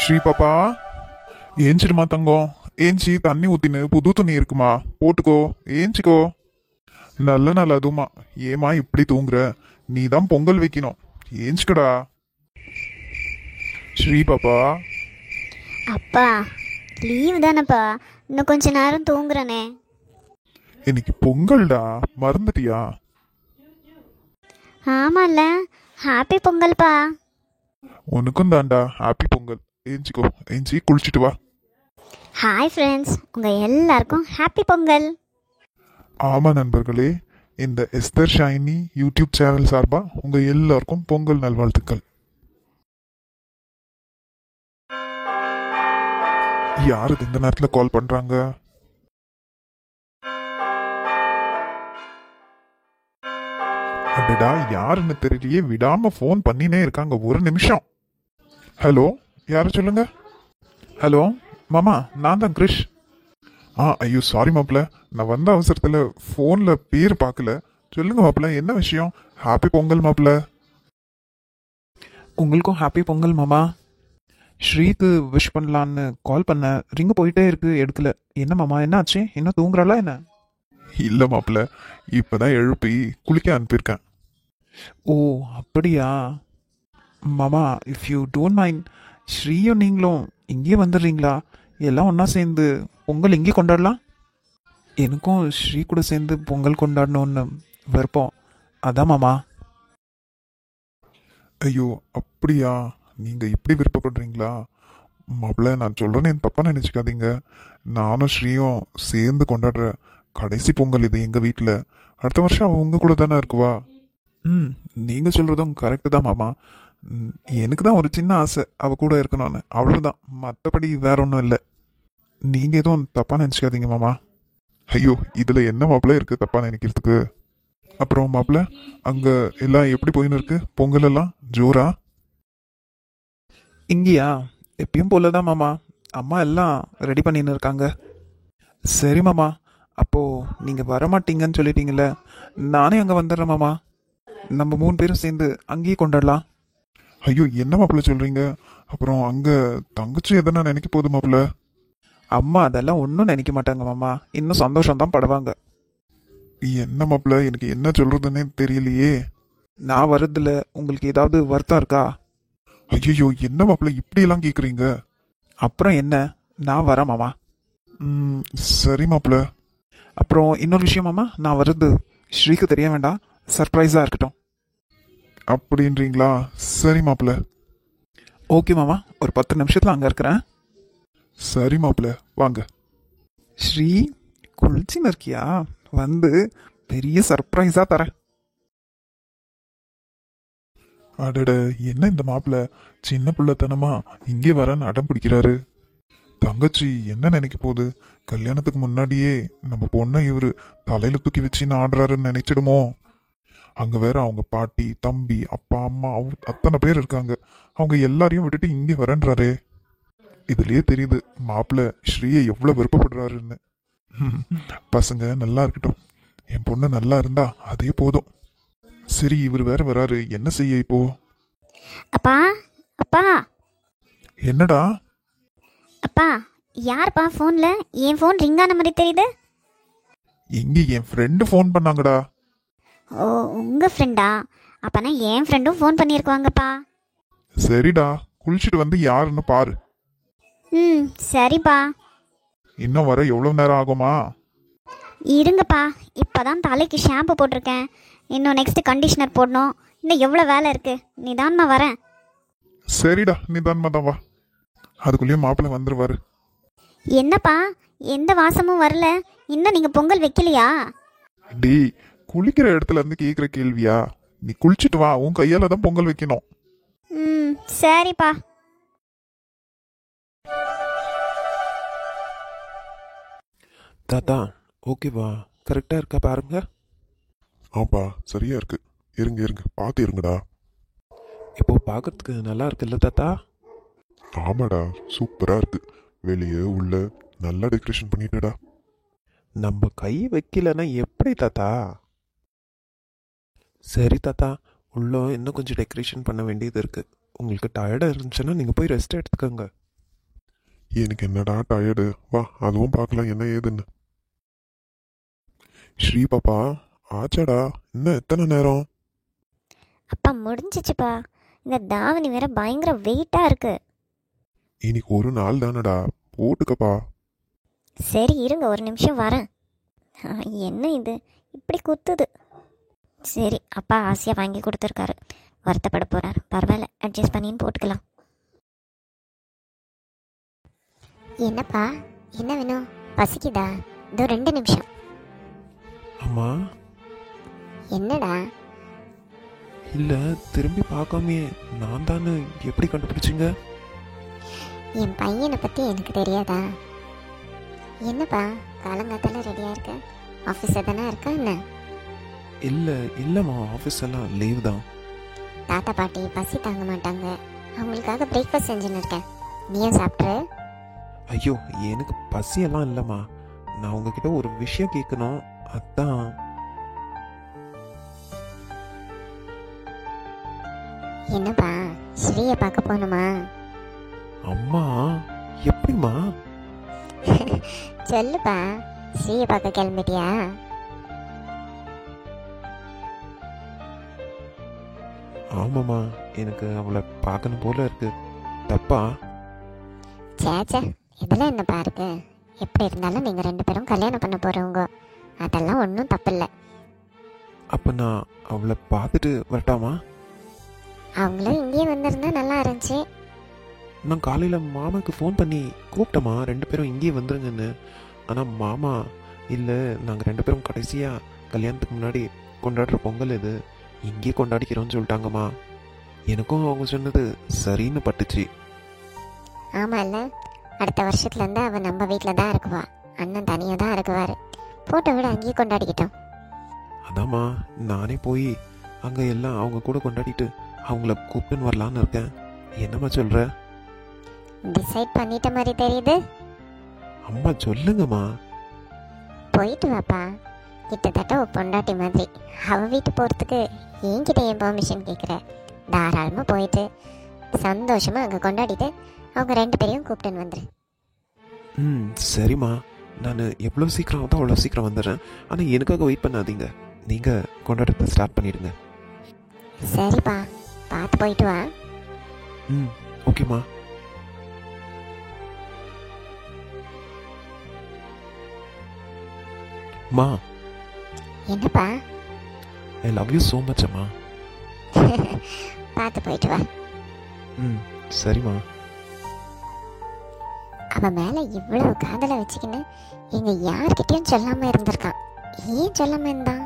ஸ்ரீ பாப்பா, ஏஞ்சிடுமா தங்கம். ஏஞ்சி தண்ணி ஊத்தின்னு புது துணி இருக்குமா, போட்டுக்கோ. ஏஞ்சிக்கோ. நல்ல நாள் அதுமா. ஏமா இப்படி தூங்குற? நீ தான் பொங்கல் வைக்கணும். ஏஞ்சிக்கடா ஸ்ரீ பாப்பா. அப்பா, லீவு தானேப்பா, இன்னும் கொஞ்ச நேரம் தூங்குறனே. இன்னைக்கு பொங்கல்டா, மறந்துட்டியா? ஆமாம்ல, ஹாப்பி பொங்கல்ப்பா. உனக்கும் தான்டா ஹாப்பி பொங்கல். ஏஞ்சிக்கோ, ஏஞ்சி குளிச்சுட்டு வா. ஹாய் ஃப்ரெண்ட்ஸ், உங்கள் எல்லாருக்கும் ஹாப்பி பொங்கல். ஆமா நண்பர்களே, இந்த எஸ்தர் ஷைனி யூடியூப் சேனல் சார்பா உங்க எல்லாருக்கும் பொங்கல் நல்வாழ்த்துக்கள். யாருக்கு இந்த நேரத்துல கால் பண்றாங்க? அடடா, யாருன்னு தெரியலையே, விடாம ஃபோன் பண்ணினே இருக்காங்க. ஒரு நிமிஷம். ஹலோ, யார சொல்லுங்க. ஹலோ மாமா, நான் தான் கிரிஷ். ஐயோ சாரி மாப்பிள்ள, நான் வந்த அவசரத்துல ஃபோன்ல பேர் பார்க்கல. சொல்லுங்க மாப்பிள்ள, என்ன விஷயம்? ஹாப்பி பொங்கல் மாப்பிள்ள. உங்களுக்கும் ஹாப்பி பொங்கல் மாமா. ஸ்ரீக்கு விஷ் பண்ணலான்னு கால் பண்ண, ரிங்கு போயிட்டே இருக்கு, எடுக்கல. என்ன மாமா, என்ன ஆச்சு? என்ன தூங்குறாளா என்ன? இல்ல மாப்பிள்ள, இப்பதான் எழுப்பி குளிக்க அனுப்பியிருக்கேன். ஓ அப்படியா மாமா, இஃப் யூ டோன்ட் மைண்ட், ஸ்ரீயும் நீங்களும் இங்கேயே வந்துடுறீங்களா? எல்லாம் ஒன்றா சேர்ந்து பொங்கல் இங்கே கொண்டாடலாம். எனக்கும் ஸ்ரீ கூட சேர்ந்து பொங்கல் கொண்டாடணும்னு விருப்பம். அதான் மாமா. ஐயோ அப்படியா, நீங்க இப்படி விருப்பப்படுறீங்களா? மாப்பிள்ள, நான் சொல்றேன்னு தப்பா நினைச்சுக்காதீங்க. நானும் ஸ்ரீயும் சேர்ந்து கொண்டாடுற கடைசி பொங்கல் இது எங்க வீட்டுல. அடுத்த வருஷம் அவ உங்க கூட தானே இருக்குவா. நீங்க சொல்றதும் கரெக்டு தான் மாமா. எனக்கு தான் ஒரு சின்ன ஆசை அவ கூட இருக்கணும்னு, அவ்வளவுதான். மற்றபடி வேற ஒன்றும் இல்லை. நீங்க எதுவும் தப்பா நினைச்சுக்காதீங்க மாமா. ஐயோ, இதுல என்ன மாப்பிள்ள இருக்கு தப்பா நினைக்கிறதுக்கு? அப்புறம் மாப்பிள்ள, அங்க எல்லாம் எப்படி போயின்னு இருக்கு? பொங்கல் எல்லாம் ஜோரா? இங்கேயா? எப்பயும் போல தான் மாமா. அம்மா எல்லாம் ரெடி பண்ணின்னு இருக்காங்க. சரி மாமா, அப்போது நீங்கள் வரமாட்டீங்கன்னு சொல்லிட்டீங்கல்ல, நானே அங்கே வந்துடுறேன் மாமா. நம்ம 3 பேரும் சேர்ந்து அங்கேயே கொண்டாடலாம். ஐயோ, என்ன மாப்பிள்ள சொல்றீங்க? அப்புறம் அங்க தங்கச்சி எதனா நினைக்க போகுது மாப்பிள்ள? அம்மா அதெல்லாம் ஒன்றும் நினைக்க மாட்டாங்க மாமா, இன்னும் சந்தோஷம்தான் படுவாங்க. என்ன மாப்பிள்ள, எனக்கு என்ன சொல்றதுன்னே தெரியலையே. நான் வர்றதுல உங்களுக்கு ஏதாவது வருத்தம் இருக்கா? ஐயோ, என்ன மாப்பிள்ள இப்படி எல்லாம் கேக்குறீங்க? அப்புறம் என்ன, நான் வரேன் மாமா. சரி மாப்பிள்ள. அப்புறம் இன்னொரு விஷயம் மாமா, நான் வர்றது ஸ்ரீக்கு தெரிய வேண்டாம், சர்ப்ரைஸாக இருக்கட்டும். அப்படின்றீங்களா? சரி மாப்பிள்ள. ஓகே மாமா, ஒரு 10 நிமிஷத்தில் அங்கே இருக்கிறேன். சரி மாப்பிள்ள, வாங்க. ஸ்ரீ, குளிச்சின்னு இருக்கியா? வந்து பெரிய சர்ப்ரைஸாக தரேன். அடட, என்ன இந்த மாப்பிள்ள சின்ன பிள்ளைத்தனமா இங்கே வரன்னு அடம் பிடிக்கிறாரு. தங்கச்சி என்ன நினைக்க போகுது? கல்யாணத்துக்கு முன்னாடியே நம்ம பொண்ணை இவரு தலையில தூக்கி வச்சுன்னு ஆடுறாருன்னு நினைச்சிடுமோ? அங்க வேற அவங்க பாட்டி, தம்பி, அப்பா, அம்மா, அத்தனை பேர் இருக்காங்க. அவங்க எல்லாரையும் விட்டுட்டு இங்கே வரன்றாரே. இதுலயே தெரியுது மாப்பிள்ள ஸ்ரீயை எவ்வளவு விருப்பப்படுறாருன்னு. பசங்க நல்லா இருக்கட்டும், என் பொண்ணு நல்லா இருந்தா அதே போதும். சரி, இவர் வேற வராரு, என்ன செய்ய இப்போ? அப்பா, அப்பா, என்னடா? அப்பா, யாருப்பா ஃபோனில்? என் ஃபோன் ரிங்கான மாதிரி தெரியுது. எங்க என் ஃப்ரெண்டு ஃபோன் பண்ணாங்கடா. ஓ, உங்கள் ஃப்ரெண்டா? அப்போனா என் ஃப்ரெண்டும் ஃபோன் பண்ணியிருக்குவாங்கப்பா. சரிடா, குளிச்சுட்டு வந்து யாருன்னு பாரு. சரிப்பா. இன்னும் வர எவ்வளவு நேரம் ஆகுமா? இருங்கப்பா, இப்போ தான் தலைக்கு ஷாம்பு போட்டிருக்கேன். இன்னும் நெக்ஸ்ட் கண்டிஷனர் போடணும். இன்னும் எவ்வளோ வேலை இருக்குது. நிதானமாக வரேன். சரிடா, நிதானமா தான் வா. அதுக்குள்ளேயே மாப்பிள்ளை வந்துருவாரு. என்னப்பா, எந்த வாசமும் வரல? இன்னும் நீங்கள் பொங்கல் வைக்கலையா? டேய், குளிக்கிற இடத்துல இருந்து கேக்குற கேள்வியா? நீ குளிச்சுட்டு வா, உன் கையால தான் பொங்கல் வைக்கணும். சரிப்பா. தாத்தா, ஓகேவா? கரெக்டாக இருக்கா பாருங்க. ஆப்பா, சரியா இருக்கு. இருங்க இருங்க, பார்த்து இருங்கடா. இப்போ பார்க்கறதுக்கு நல்லா இருக்குல்ல தாத்தா? ஆமாடா, சூப்பரா இருக்கு. வெளியே உள்ள நல்லா டெக்கரேஷன் பண்ணிட்டடா. நம்ம கை வைக்கலன்னா எப்படி தாத்தா? சரி தாத்தா, உள்ள இன்னும் கொஞ்சம் டெக்கரேஷன் பண்ண வேண்டியது இருக்குது. உங்களுக்கு டயர்டாக இருந்துச்சுன்னா நீங்கள் போய் ரெஸ்ட் எடுத்துக்கோங்க. எனக்கு என்னடா டயர்டு, வா அதுவும் பார்க்கலாம் என்ன ஏதுன்னு. ஸ்ரீ பாப்பா, ஆச்சாடா, இன்னும் எத்தனை நேரம்? அப்பா முடிஞ்சிச்சுப்பா. இந்த தாவணி வேற பயங்கர வெயிட்டா இருக்கு. இன்னைக்கு ஒரு நாள் தானடா, போட்டுக்கப்பா. சரி இருங்க, ஒரு நிமிஷம் வரேன். என்ன இது இப்படி குத்துது? சரி, அப்பா ஆசையாக வாங்கி கொடுத்துருக்காரு, வருத்தப்பட போகிறார். பரவாயில்ல, அட்ஜஸ்ட் பண்ணின்னு போட்டுக்கலாம். என்னப்பா, என்ன வேணும்? பசிக்குதா? இதோ 2 நிமிஷம். அம்மா. என்னடா? இல்லை, திரும்பி பார்க்காமே நான் தானே, எப்படி கண்டுபிடிச்சிங்க? என் பையனை பற்றி எனக்கு தெரியாதா? என்னப்பா காலங்காத்தால ரெடியாக இருக்க? ஆஃபீஸில் தானே இருக்கா என்ன? இல்லைம்மா, ஆஃபீஸ் எல்லாம் லீவ் தான். தாத்தா பாட்டி பசி தாங்க மாட்டாங்க, அவங்களுக்காக பிரேக்ஃபாஸ்ட் செஞ்சுன்னு இருக்கேன். நீயும் சாப்பிட்ரு. ஐயோ, எனக்கு பசியெல்லாம் இல்லைம்மா. நான் உங்ககிட்ட ஒரு விஷயம் கேட்கணும், அதான். என்னப்பா, ஸ்ரீயை பார்க்க போகணுமா? அம்மா, எப்படிம்மா? சொல்லுப்பா, ஸ்ரீயை பார்க்க கிளம்பிட்டியா? ஆமாம்மா, எனக்கு அவளை பார்க்கணும் போல இருக்கு. தப்பா? சேச்சே, இதெல்லாம் என்னப்பா இருக்கு? எப்படி இருந்தாலும் நீங்கள் 2 பேரும் கல்யாணம் பண்ண போகிறவங்க, அதெல்லாம் ஒன்றும் தப்பில்லை. அப்போ நான் அவளை பார்த்துட்டு வரட்டாமா? அவங்களும் இங்கேயே வந்திருந்தா நல்லா இருந்துச்சு. நான் காலையில் மாமாவுக்கு ஃபோன் பண்ணி கூப்பிட்டேம்மா, 2 பேரும் இங்கேயே வந்துருங்கன்னு. ஆனால் மாமா, இல்லை, நாங்கள் 2 பேரும் கடைசியாக கல்யாணத்துக்கு முன்னாடி கொண்டாடுற பொங்கல் இது, இங்கேயே கொண்டாடிக்கிறோன்னு சொல்லிட்டாங்கம்மா. எனக்கும் அவங்க சொன்னது சரின்னு பட்டுச்சு. ஆமாம் இல்லை, அடுத்த வருஷத்துலேருந்து அவள் நம்ம வீட்டில் தான் இருக்குவா. அண்ணன் தனியாக தான் இருக்குவார். போட்டோ விட அங்கேயே கொண்டாடிக்கிட்டோம். அதாம்மா, நானே போய் அங்கே எல்லாம் அவங்க கூட கொண்டாடிட்டு அவங்கள கூப்பிட்டுன்னு வரலான்னு இருக்கேன். என்னம்மா சொல்கிற? டிசைட் பண்ணிட்ட மாதிரி தெரியுது. அம்மா சொல்லுங்கம்மா. போயிட்டு வாப்பா, கிட்டத்தட்ட ஒரு பொண்டாட்டி மாதிரி. அவள் வீட்டு போகிறதுக்கு என்கிட்ட ஏன் பெர்மிஷன் கேட்குற? தாராளமாக போயிட்டு சந்தோஷமாக அங்கே கொண்டாடிட்டு அவங்க 2 பேரையும் கூப்பிட்டுன்னு வந்துரு. சரிம்மா, நான் எவ்வளோ சீக்கிரம் ஆகுதோ அவ்வளோ சீக்கிரம் வந்துடுறேன். ஆனால் எனக்காக வெயிட் பண்ணாதீங்க, நீங்கள் கொண்டாடத்தை ஸ்டார்ட் பண்ணிடுங்க. சரிப்பா, பார்த்து போயிட்டு வா. ஓகேம்மா. மா. என்னப்பா? I love you so much அம்மா. பார்த்து போயிட்டு வா. சரிம்மா. அவன் மேலே இவ்வளவு காதலை வச்சுக்கின்னு எங்க யார்கிட்டயும் சொல்லாம இருந்திருக்கான். ஏன் சொல்லாம இருந்தான்?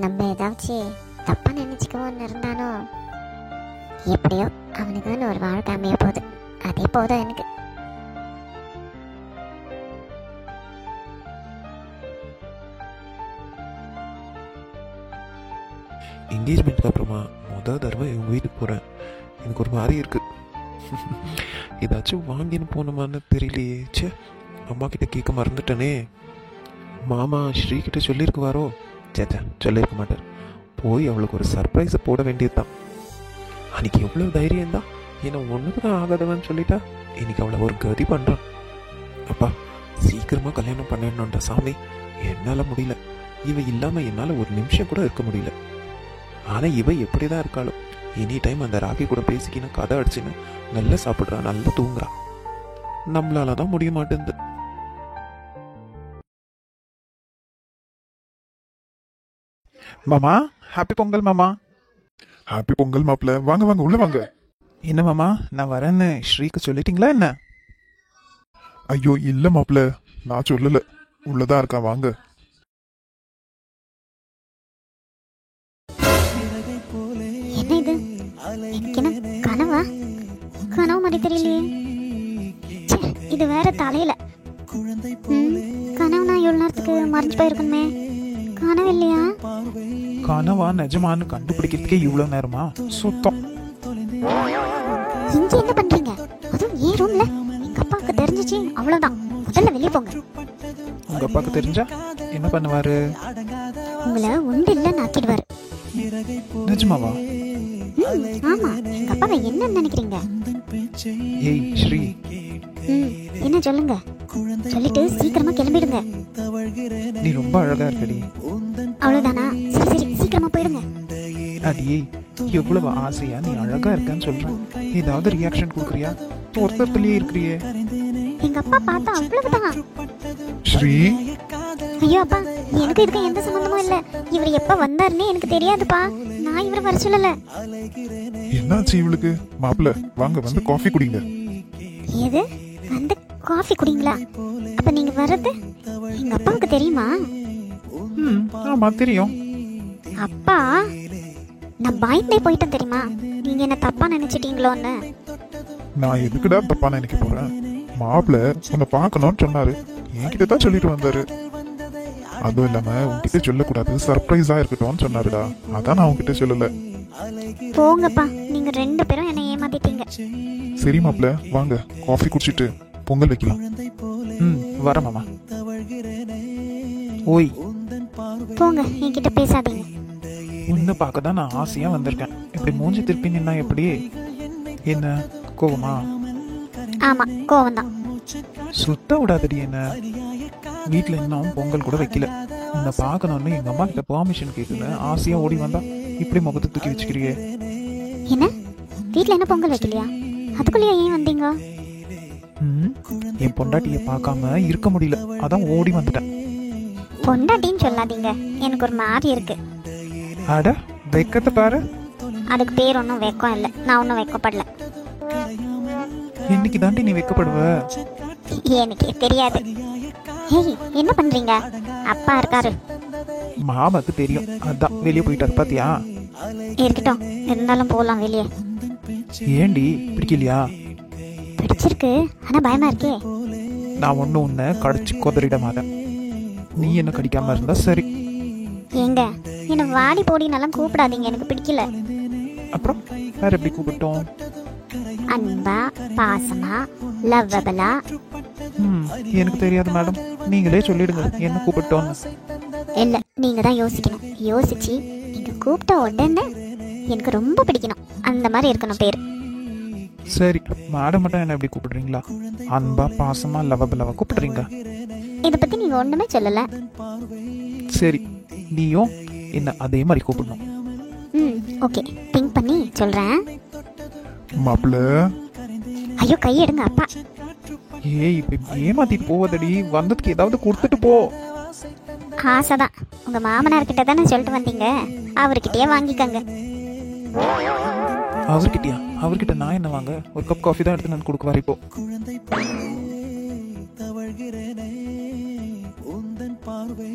நம்ம ஏதாச்சும் தப்பா நினைச்சுக்குவோன்னு இருந்தானோ? எப்படியோ அவனுக்குன்னு ஒரு வாழ்க்கை அமைய போகுது, அதே போதும் எனக்கு. என்கேஜ்மெண்ட்டுக்கு அப்புறமா தடவை இவங்க வீட்டுக்கு போகிறேன். எனக்கு ஒரு மாதிரி இருக்கு. ஏதாச்சும் வாங்கின்னு போனோமான்னு தெரியலையே. சே, அம்மா கிட்ட கேட்க மறந்துட்டனே. மாமா ஸ்ரீகிட்ட சொல்லியிருக்குவாரோ? சேச்சா, சொல்லியிருக்க மாட்டார். போய் அவளுக்கு ஒரு சர்ப்ரைஸை போட வேண்டியது தான். அன்னைக்கு எவ்வளோ தைரியம் தான், ஏன்னா ஒன்றுக்கு தான் ஆகாதவன்னு சொல்லிட்டா. இன்னைக்கு அவளை ஒரு கதி பண்ணுறான். அப்பா, சீக்கிரமாக கல்யாணம் பண்ணிடணுன்ற சாமி, என்னால் முடியல. இவ இல்லாமல் என்னால் ஒரு நிமிஷம் கூட இருக்க முடியல. ஆனால் இவ எப்படி தான் இருக்காளோ, எனி டைம் அந்த ராக்கி கூட பேசிக்கின்னு கதை அடிச்சுன்னு நல்லா சாப்பிட்றா, நல்லா தூங்குறா. நம்மளால தான் முடிய மாட்டேங்குது. மாமா, ஹாப்பி பொங்கல் மாமா. ஹாப்பி பொங்கல் மாப்பிள்ள. வாங்க வாங்க, உள்ள வாங்க. என்ன மாமா, நான் வரேன்னு ஸ்ரீக்கு சொல்லிட்டீங்களா என்ன? ஐயோ இல்ல மாப்பிள்ள, நான் சொல்லல, உள்ளதான் இருக்கா, வாங்க. என்ன இது? எனக்கு என்ன கனவா? கனவு மாதிரி தெரியலையே. ச்சே, இது வேற தலையில. கனவுனா இவ்வளவு நேரத்துக்கு மறைஞ்சு போயிருக்கணுமே. கனவு இல்லையா? கனவா நிஜமானு கண்டுபிடிக்கிறதுக்கே இவ்வளவு நேரமா? சுத்தம். இங்க என்ன பண்றீங்க? அதுவும் ஏன் ரூம்ல? எங்க அப்பாவுக்கு தெரிஞ்சிச்சு அவ்வளவுதான். முதல்ல வெளியே போங்க. உங்க அப்பாவுக்கு தெரிஞ்சா என்ன பண்ணுவாரு? உங்களை உண்டு இல்லைன்னு ஆக்கிடுவாரு. நிஜமாவா? ஆமா, எங்க அப்பாவை என்ன நினைக்கிறீங்க? ஏய் ஸ்ரீ, என்ன சொல்லுங்க, சொல்லிட்டு சீக்கிரமா கிளம்பிடுங்க. நீ ரொம்ப அழகா இருக்கடி. அவ்வளவுதானா? சரி சரி, சீக்கிரமா போயிடுங்க. அடியே, எவ்வளவு ஆசையா நீ அழகா இருக்கன்னு சொல்றேன். ஏதாவது ரியாக்ஷன் கொடுக்குறியா? ஒருத்தர்லயே இருக்கிறியே. எங்க அப்பா பார்த்தா அவ்வளவுதான். ஸ்ரீ, ஐயோ அப்பா, எனக்கு இதுக்கு எந்த சம்பந்தமும் இல்ல. இவர் எப்ப வந்தாருன்னு எனக்கு தெரியாதுப்பா. நான் இவரை வர சொல்லல. என்னாச்சு இவளுக்கு? மாப்பிள்ள வாங்க, வந்து காஃபி குடிங்க. எது வந்து காஃபி குடிங்களா? அப்ப நீங்க வர்றது எங்க அப்பாவுக்கு தெரியுமா? ஆமா தெரியும். அப்பா, நான் பயந்தே போயிட்டேன் தெரியுமா? நீங்க என்ன தப்பா நினைச்சிட்டீங்களோன்னு. நான் எதுக்குடா தப்பா நினைக்க போறேன்? மாப்பிள்ள உன்னை பார்க்கணும்னு சொன்னாரு, என்கிட்ட தான் சொல்லிட்டு வந்தாரு. அதுவும் இல்லாம உன்கிட்ட சொல்லக்கூடாது, சர்ப்ரைஸா இருக்கட்டும்னு சொன்னாருடா. அதான் நான் உன்கிட்ட சொல்லல. போங்கப்பா, நீங்க 2 பேரும் என்ன ஏமாத்திட்டீங்க. சரி மாப்பிள்ள, வாங்க காஃபி குடிச்சிட்டு பொங்கல் வைக்கலாம். வர மாமா. ஓய், போங்க, என்கிட்ட பேசாதீங்க. உன்னை பார்க்க தான் நான் ஆசையா வந்திருக்கேன். இப்படி மூஞ்சி திருப்பி நின்னா எப்படி? என்ன கோவமா? ஆமா, கோவம்தான். சுத்த விடாதடி என்ன. வீட்டில் இன்னும் பொங்கல் கூட வைக்கல. உன்னை பார்க்கணும்னு எங்க அம்மா கிட்ட பெர்மிஷன் கேட்கல. ஆசையா ஓடி வந்தா இப்படி முகத்தை தூக்கி வச்சுக்கிறியே. என்ன, வீட்ல என்ன பொங்கல் வைக்கலையா? அதுக்குள்ளேயே ஏன் வந்தீங்க? என் பொண்டாட்டியை பார்க்காம இருக்க முடியல, அதான் ஓடி வந்துட்டேன். பொண்டாட்டின்னு சொல்லாதீங்க, எனக்கு ஒரு மாதிரி இருக்கு. அட, வெக்கத்தை பாரு. அதுக்கு பேர் ஒன்றும் வெக்கம் இல்லை, நான் ஒன்றும் வெக்கப்படல. இன்னைக்கு தாண்டி நீ வெக்கப்படுவ. எனக்கு தெரியாது. ஹேய், என்ன பண்றீங்க? அப்பா இருக்காரு. மாமாக்கு தெரியும், அதான் வெளியே போயிட்டாரு. பாத்தியா? இருக்கட்டும், இருந்தாலும் போகலாம் வெளியே. ஏண்டி பிடிக்கலையா? பிடிச்சிருக்கு, ஆனா பயமா இருக்கே. நான் ஒன்னும் உன்னை கடிச்சு கொதறிட மாட்டேன். நீ என்ன கடிக்காம இருந்தா சரி. ஏங்க, என்ன வாடி போடினெல்லாம் கூப்பிடாதீங்க, எனக்கு பிடிக்கல. அப்புறம் வேற எப்படி கூப்பிட்டோம்? அன்பா, பாசமா, லவ்வபலா. எனக்கு தெரியாது மேடம், நீங்களே சொல்லிடுங்க என்ன கூப்பிட்டோன்னு. இல்ல, நீங்க தான் யோசிக்கணும். யோசிச்சு நீங்க கூப்பிட்ட உடனே எனக்கு ரொம்ப பிடிக்கணும், அந்த மாதிரி இருக்கணும் பேர். சரி, மேடம் மட்டும் என்ன எப்படி கூப்பிடுறீங்களா? அன்பா, பாசமா, லவபலவா கூப்பிடுறீங்க? இதை பத்தி நீங்க ஒண்ணுமே சொல்லல. சரி, நீயும் என்ன அதே மாதிரி கூப்பிடணும். ஓகே, திங்க் பண்ணி சொல்றேன். மாப்பிள்ள, ஐயோ, கையெடுங்க அப்பா. ஏய், இப்படி ஏமாத்திட்டு போவதடி. வந்ததுக்கு ஏதாவது கொடுத்துட்டு போ. ஆசைதான். உங்க மாமனார் கிட்ட தானே சொல்லிட்டு வந்தீங்க, அவர்கிட்டயே வாங்கிக்கங்க. அவர்கிட்டயா? அவர்கிட்ட நான் என்ன வாங்க? ஒரு கப் காஃபி தான் எடுத்து நான் கொடுக்குவார் இப்போ. தவழ்கிறேனே உந்தன் பார்வை